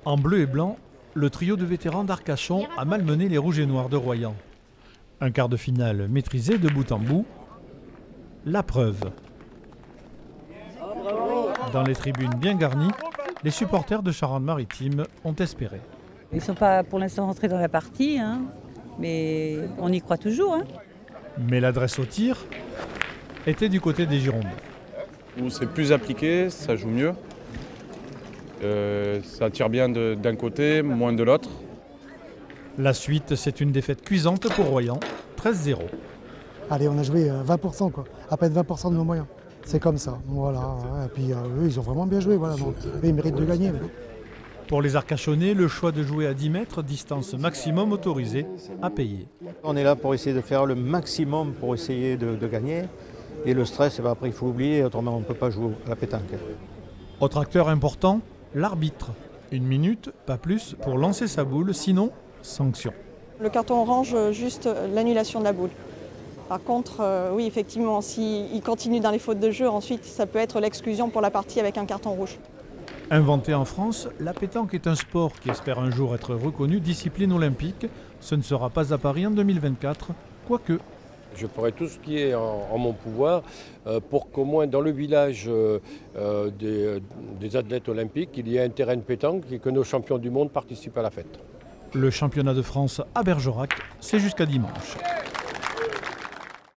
En bleu et blanc, le trio de vétérans d'Arcachon a malmené les Rouges et Noirs de Royan. Un quart de finale maîtrisé de bout en bout. La preuve. Dans les tribunes bien garnies, les supporters de Charente-Maritime ont espéré. Ils ne sont pas pour l'instant rentrés dans la partie, mais on y croit toujours. Mais l'adresse au tir était du côté des Girondins. Où c'est plus appliqué, ça joue mieux. Ça tire bien d'un côté, moins de l'autre. La suite, c'est une défaite cuisante pour Royan, 13-0. Allez, on a joué 20%, quoi. À peine 20% de nos moyens. C'est comme ça. Voilà. Et puis eux, ils ont vraiment bien joué. Voilà. Donc, eux, ils méritent de gagner. Pour les Arcachonnais, le choix de jouer à 10 mètres, distance maximum autorisée, à payer. On est là pour essayer de faire le maximum pour essayer de gagner. Et le stress, après, il faut oublier, autrement on ne peut pas jouer à la pétanque. Autre acteur important, l'arbitre. 1 minute, pas plus, pour lancer sa boule, sinon, sanction. Le carton orange, juste l'annulation de la boule. Par contre, oui, effectivement, s'il continue dans les fautes de jeu, ensuite, ça peut être l'exclusion pour la partie avec un carton rouge. Inventée en France, la pétanque est un sport qui espère un jour être reconnu discipline olympique. Ce ne sera pas à Paris en 2024, quoique. Je ferai tout ce qui est en mon pouvoir pour qu'au moins dans le village des athlètes olympiques, il y ait un terrain de pétanque et que nos champions du monde participent à la fête. Le championnat de France à Bergerac, c'est jusqu'à dimanche.